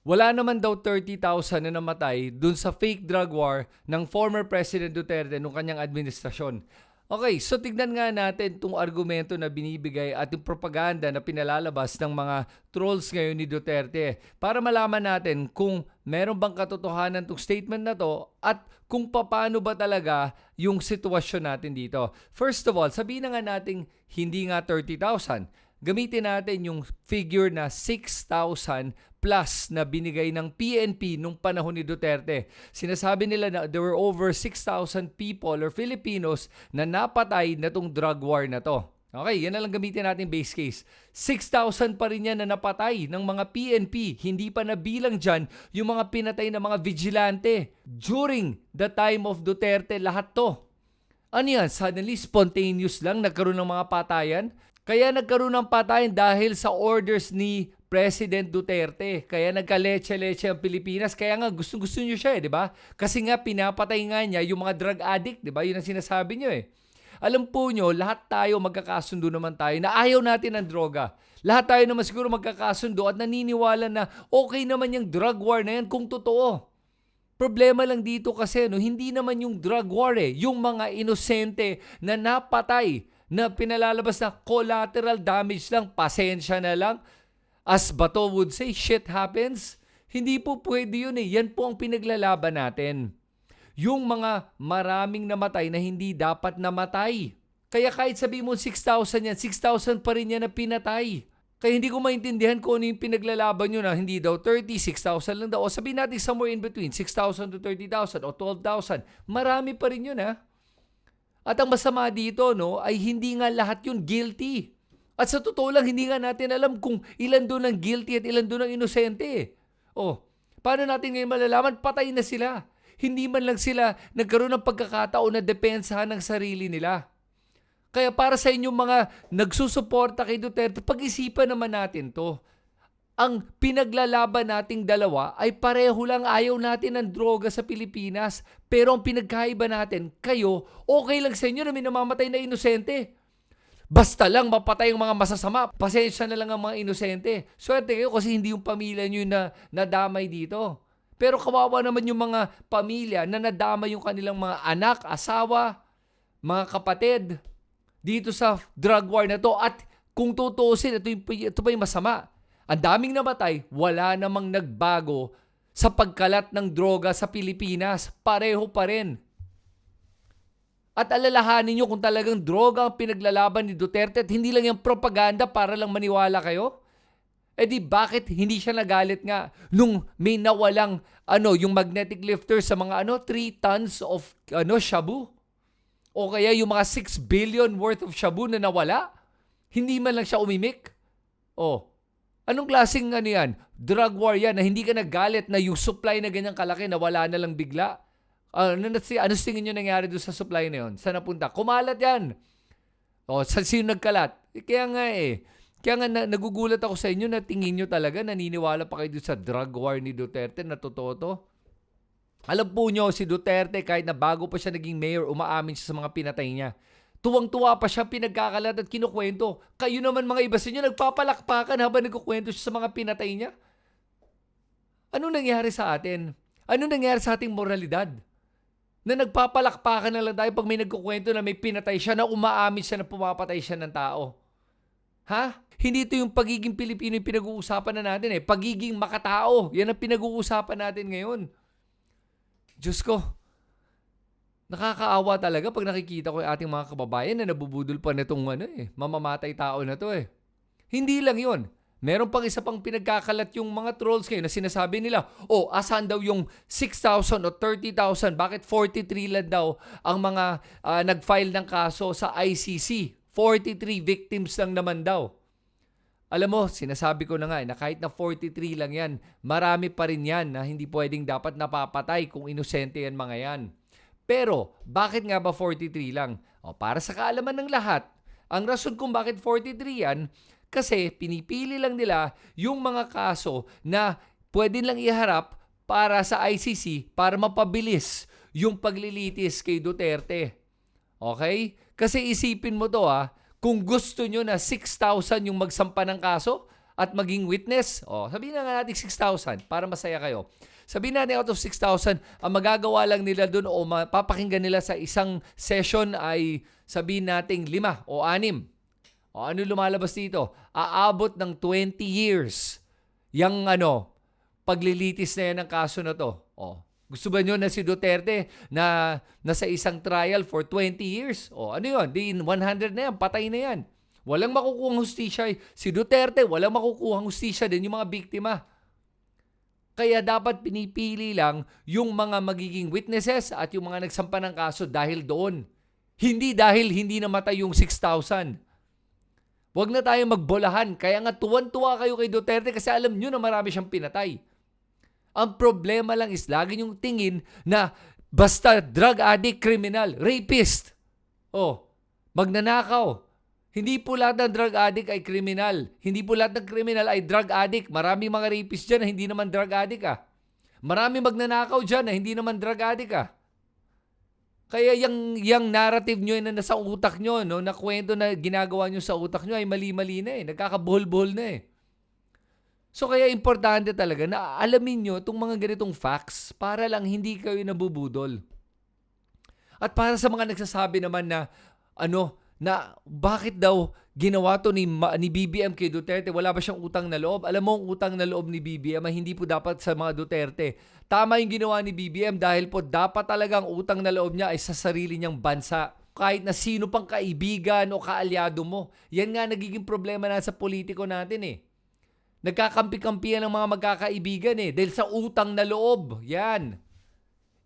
Wala naman daw 30,000 na namatay dun sa fake drug war ng former President Duterte nung kanyang administrasyon. Okay, so tignan nga natin itong argumento na binibigay at yung propaganda na pinalalabas ng mga trolls ngayon ni Duterte para malaman natin kung meron bang katotohanan itong statement na to at kung paano ba talaga yung sitwasyon natin dito. First of all, sabihin na nga natin hindi nga 30,000. Gamitin natin yung figure na 6,000 plus na binigay ng PNP nung panahon ni Duterte. Sinasabi nila na there were over 6,000 people or Filipinos na napatay na tong drug war na to. Okay, yan na lang gamitin natin base case. 6,000 pa rin yan na napatay ng mga PNP. Hindi pa nabilang dyan yung mga pinatay na mga vigilante. During the time of Duterte, lahat to. Ano yan? Suddenly, spontaneous lang nagkaroon ng mga patayan? Kaya nagkaroon ng patayan dahil sa orders ni President Duterte. Kaya nagka-leche-leche ang Pilipinas. Kaya nga gusto nyo siya di ba? Kasi nga pinapatay nga niya yung mga drug addict, di ba? Yun ang sinasabi nyo Alam po nyo, lahat tayo magkakasundo naman tayo na ayaw natin ng droga. Lahat tayo naman siguro magkakasundo at naniniwala na okay naman yung drug war na yan kung totoo. Problema lang dito kasi hindi naman yung drug war yung mga inosente na napatay na pinalalabas na collateral damage lang, pasensya na lang. As Bato would say, shit happens. Hindi po pwede yun Yan po ang pinaglalaban natin. Yung mga maraming namatay na hindi dapat namatay. Kaya kahit sabi mo 6,000 yan, 6,000 pa rin yan na pinatay. Kaya hindi ko maintindihan kung ano yung pinaglalaban nyo na hindi daw 30, 6,000 lang daw. O sabihin natin somewhere in between, 6,000 to 30,000 o 12,000. Marami pa rin yun At ang masama dito ay hindi nga lahat yun guilty. At sa totoo lang, hindi nga natin alam kung ilan doon ang guilty at ilan doon ang inosente. Paano natin ngayon malalaman? Patay na sila. Hindi man lang sila nagkaroon ng pagkakataon na depensahan ng sarili nila. Kaya para sa inyong mga nagsusuporta kay Duterte, pag-isipan naman natin to. Ang pinaglalaban nating dalawa ay pareho lang ayaw natin ng droga sa Pilipinas. Pero ang pinagkaiba natin, kayo, okay lang sa inyo na may namamatay na inosente. Basta lang mapatay ang mga masasama. Pasensya na lang ang mga inosente. Swerte kayo kasi hindi yung pamilya nyo na nadamay dito. Pero kawawa naman yung mga pamilya na nadamay yung kanilang mga anak, asawa, mga kapatid dito sa drug war na to. At kung tutuusin, ito pa yung masama. Ang daming namatay, wala namang nagbago sa pagkalat ng droga sa Pilipinas. Pareho pa rin. At alalahanin nyo kung talagang droga ang pinaglalaban ni Duterte at hindi lang yung propaganda para lang maniwala kayo. Di bakit hindi siya nagalit nga nung may nawalang yung magnetic lifter sa mga 3 tons of shabu? O kaya yung mga 6 billion worth of shabu na nawala? Hindi man lang siya umimik? Anong klaseng yan? Drug war yan na hindi ka nagalit na yung supply na ganyang kalaki na wala na lang bigla? Ano tingin nyo nangyari doon sa supply na yun? Saan napunta? Kumalat yan. Sino nagkalat? Kaya nga nagugulat ako sa inyo na tingin nyo talaga, naniniwala pa kayo doon sa drug war ni Duterte na totoo to. Alam po nyo, si Duterte kahit na bago pa siya naging mayor, umaamin siya sa mga pinatay niya. Tuwang-tuwa pa siya pinagkakalat at kinukwento. Kayo naman mga iba sa inyo, nagpapalakpakan habang nagkukwento siya sa mga pinatay niya. Anong nangyari sa atin? Anong nangyari sa ating moralidad? Na nagpapalakpakan na lang tayo pag may nagkukwento na may pinatay siya, na umaamin siya na pumapatay siya ng tao. Hindi ito yung pagiging Pilipino yung pinag-uusapan na natin Pagiging makatao, yan ang pinag-uusapan natin ngayon. Diyos ko, nakakaawa talaga pag nakikita ko yung ating mga kababayan na nabubudol pa na itong mamamatay tao na to Hindi lang yun. Meron pang isa pang pinagkakalat yung mga trolls ngayon na sinasabi nila, asan daw yung 6,000 o 30,000? Bakit 43 lang daw ang mga nag-file ng kaso sa ICC? 43 victims lang naman daw. Alam mo, sinasabi ko na nga na kahit na 43 lang yan, marami pa rin yan na hindi pwedeng dapat napapatay kung inosente yan mga yan. Pero, bakit nga ba 43 lang? Para sa kaalaman ng lahat, ang rason kung bakit 43 yan, kasi pinipili lang nila yung mga kaso na pwede lang iharap para sa ICC para mapabilis yung paglilitis kay Duterte. Okay? Kasi isipin mo to kung gusto nyo na 6,000 yung magsampa ng kaso, at maging witness, sabihin na nga natin 6,000 para masaya kayo. Sabihin natin out of 6,000, ang magagawa lang nila doon o mapapakinggan nila sa isang session ay sabihin natin 5 o 6. Ano lumalabas dito? Aabot ng 20 years yung paglilitis na yan ng kaso na to. Gusto ba nyo na si Duterte na nasa isang trial for 20 years? Ano yun? Di 100 na yan, patay na yan. Walang makukuhang hustisya. Si Duterte, walang makukuhang hustisya din yung mga biktima. Kaya dapat pinipili lang yung mga magiging witnesses at yung mga nagsampa ng kaso dahil doon. Hindi dahil hindi namatay yung 6,000. Huwag na tayo magbolahan. Kaya nga tuwan-tuwa kayo kay Duterte kasi alam nyo na marami siyang pinatay. Ang problema lang is lagi niyong tingin na basta drug addict, criminal, rapist. Magnanakaw. Hindi po lahat ng drug addict ay criminal. Hindi po lahat ng criminal ay drug addict. Maraming mga rapist dyan na hindi naman drug addict Maraming magnanakaw dyan na hindi naman drug addict Kaya yung narrative nyo na nasa utak nyo, na kwento na ginagawa nyo sa utak nyo ay mali-mali na nagkakabuhol-buhol na So kaya importante talaga na alamin nyo itong mga ganitong facts para lang hindi kayo nabubudol. At para sa mga nagsasabi naman na na bakit daw ginawa to ni BBM kay Duterte, wala ba siyang utang na loob? Alam mo, ang utang na loob ni BBM ay hindi po dapat sa mga Duterte. Tama yung ginawa ni BBM dahil po dapat talagang utang na loob niya ay sa sarili niyang bansa. Kahit na sino pang kaibigan o kaalyado mo. Yan nga nagiging problema na sa politiko natin Nagkakampi-kampihan ng mga magkakaibigan dahil sa utang na loob. Yan.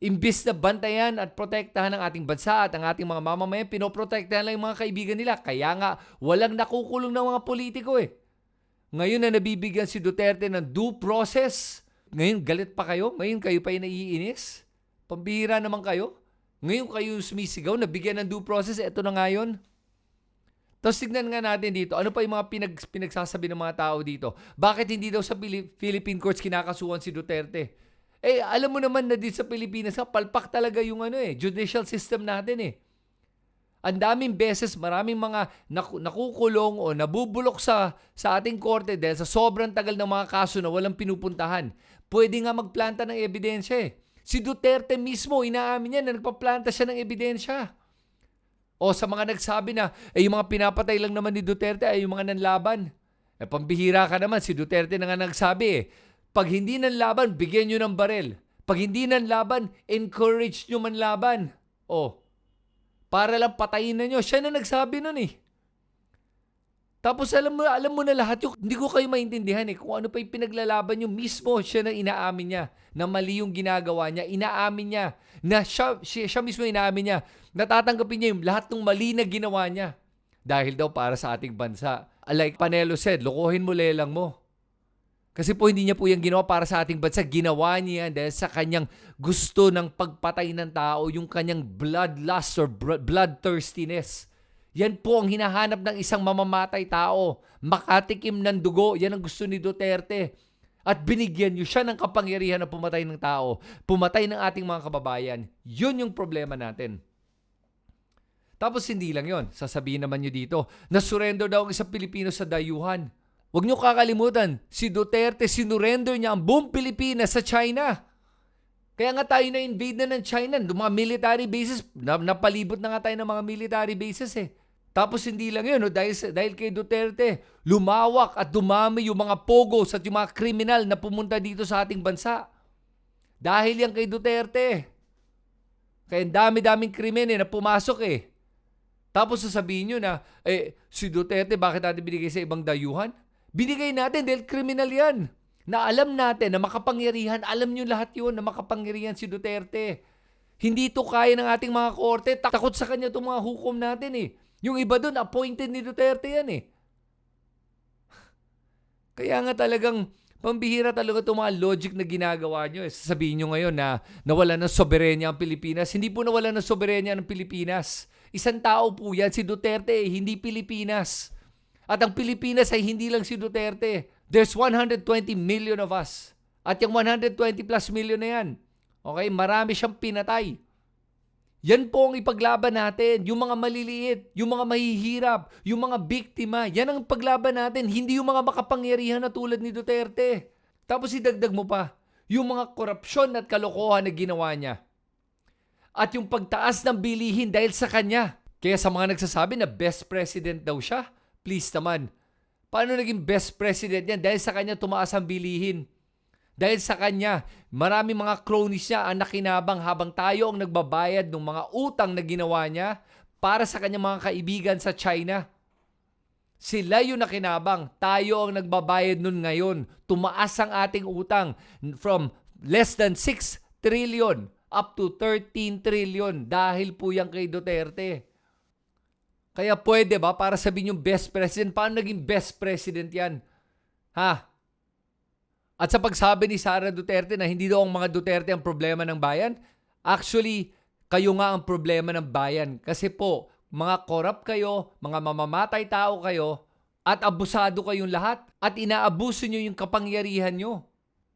Imbis na bantayan at protektahan ang ating bansa at ang ating mga mamamayan, pinoprotektahan lang yung mga kaibigan nila. Kaya nga, walang nakukulong ng mga politiko Ngayon na nabibigyan si Duterte ng due process, ngayon galit pa kayo? Ngayon kayo pa yung naiinis? Pambihira naman kayo? Ngayon kayo sumisigaw, nabigyan ng due process, eto na nga yun. Tapos tignan nga natin dito, ano pa yung mga pinagsasabi ng mga tao dito? Bakit hindi daw sa Philippine courts kinakasuhan si Duterte? Alam mo naman na dito sa Pilipinas, palpak talaga yung judicial system natin Ang daming beses, maraming mga nakukulong o nabubulok sa ating korte dahil sa sobrang tagal ng mga kaso na walang pinupuntahan. Pwede nga magplanta ng ebidensya Si Duterte mismo, inaamin niya na nagpaplanta siya ng ebidensya. O sa mga nagsabi na, yung mga pinapatay lang naman ni Duterte ay yung mga nanlaban. Pambihira ka naman, si Duterte na nga nagsabi pag hindi nanlaban, bigyan nyo ng barel. Pag hindi nanlaban, encourage nyo manlaban. Para lang patayin na nyo. Siya na nagsabi nun Tapos alam mo na lahat yung, hindi ko kayo maintindihan kung ano pa yung pinaglalaban nyo mismo. Siya na inaamin niya na mali yung ginagawa niya. Inaamin niya na siya mismo inaamin niya. Natatanggapin niya yung lahat ng mali na ginawa niya. Dahil daw para sa ating bansa. Like Panelo said, lokohin mo lelang mo. Kasi po hindi niya po yung ginawa para sa ating bansa. Ginawa niya dahil sa kanyang gusto ng pagpatay ng tao, yung kanyang bloodlust or bloodthirstiness. Yan po ang hinahanap ng isang mamamatay tao. Makatikim ng dugo. Yan ang gusto ni Duterte. At binigyan niyo siya ng kapangyarihan na pumatay ng tao. Pumatay ng ating mga kababayan. Yun yung problema natin. Tapos hindi lang yon. Sasabihin naman niyo dito, na-surrender daw ang isang Pilipino sa dayuhan. Huwag niyo kakalimutan, si Duterte sinurrender niya ang buong Pilipinas sa China. Kaya nga tayo na-invade na ng China. Mga military bases, napalibot na nga tayo ng mga military bases Tapos hindi lang yun, dahil kay Duterte, lumawak at dumami yung mga pogos at yung mga kriminal na pumunta dito sa ating bansa. Dahil yan kay Duterte. Kaya dami-daming krimen na pumasok Tapos sasabihin nyo na, si Duterte, bakit natin binigay sa ibang dayuhan? Binigay natin dahil kriminal yan. Na alam natin na makapangyarihan, alam nyo lahat yun na makapangyarihan si Duterte. Hindi ito kaya ng ating mga korte. Takot sa kanya itong mga hukom natin Yung iba doon, appointed ni Duterte yan Kaya nga talagang, pambihira talaga itong mga logic na ginagawa nyo. Sasabihin nyo ngayon na nawala ng soberenya ang Pilipinas. Hindi po nawala ng soberenya ng Pilipinas. Isang tao po yan, si Duterte, hindi Pilipinas. At ang Pilipinas ay hindi lang si Duterte. There's 120 million of us. At yung 120 plus million na yan, okay, marami siyang pinatay. Yan po ang ipaglaban natin. Yung mga maliliit, yung mga mahihirap, yung mga biktima. Yan ang paglaban natin. Hindi yung mga makapangyarihan na tulad ni Duterte. Tapos idagdag mo pa, yung mga korupsyon at kalokohan na ginawa niya. At yung pagtaas ng bilihin dahil sa kanya. Kaya sa mga nagsasabi na best president daw siya, please naman. Paano naging best president yan? Dahil sa kanya tumaas ang bilihin. Dahil sa kanya, marami mga cronies niya ang nakinabang habang tayo ang nagbabayad ng mga utang na ginawa niya para sa kanyang mga kaibigan sa China. Sila yung nakinabang. Tayo ang nagbabayad nun ngayon. Tumaas ang ating utang from less than 6 trillion up to 13 trillion dahil po yan kay Duterte. Kaya pwede ba para sabihin yung best president? Paano naging best president yan? Ha? At sa pagsabi ni Sara Duterte na hindi daw ang mga Duterte ang problema ng bayan, actually, kayo nga ang problema ng bayan. Kasi po, mga corrupt kayo, mga mamamatay tao kayo, at abusado kayong lahat, at inaabuso nyo yung kapangyarihan nyo.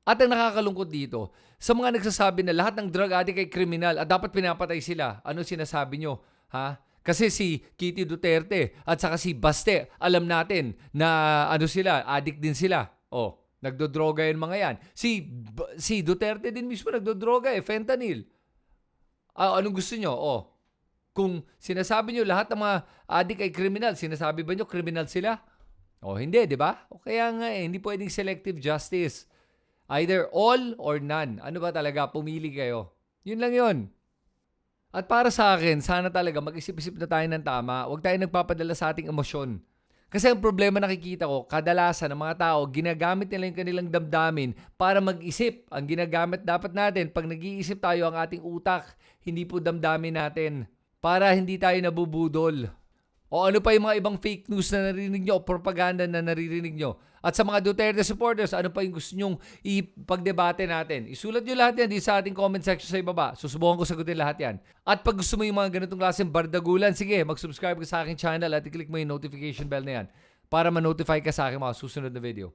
At ang nakakalungkot dito, sa mga nagsasabi na lahat ng drug addict ay kriminal at dapat pinapatay sila, ano sinasabi nyo? Ha? Kasi si Kitty Duterte at saka si Baste, alam natin na sila, addict din sila. Oh. Nagdodroga yung mga yan. Si Duterte din mismo nagdodroga fentanyl. Anong gusto nyo? Kung sinasabi nyo lahat ng mga addict ay kriminal, sinasabi ba nyo kriminal sila? Hindi, di ba? Kaya nga hindi pwedeng selective justice. Either all or none. Ano ba talaga? Pumili kayo. Yun lang yun. At para sa akin, sana talaga mag-isip-isip na tayo ng tama. Huwag tayo nagpapadala sa ating emosyon. Kasi ang problema nakikita ko, kadalasan ng mga tao, ginagamit nila yung kanilang damdamin para mag-isip. Ang ginagamit dapat natin, pag nag-iisip tayo ang ating utak, hindi po damdamin natin. Para hindi tayo nabubudol. O ano pa yung mga ibang fake news na narinig nyo o propaganda na naririnig nyo. At sa mga Duterte supporters, ano pa yung gusto nyong ipagdebate natin. Isulat nyo lahat yan di sa ating comment section sa ibaba. Susubukan ko sagutin lahat yan. At pag gusto mo yung mga ganitong klaseng bardagulan, sige, mag-subscribe ka sa aking channel at i-click mo yung notification bell na yan para ma-notify ka sa aking mga susunod na video.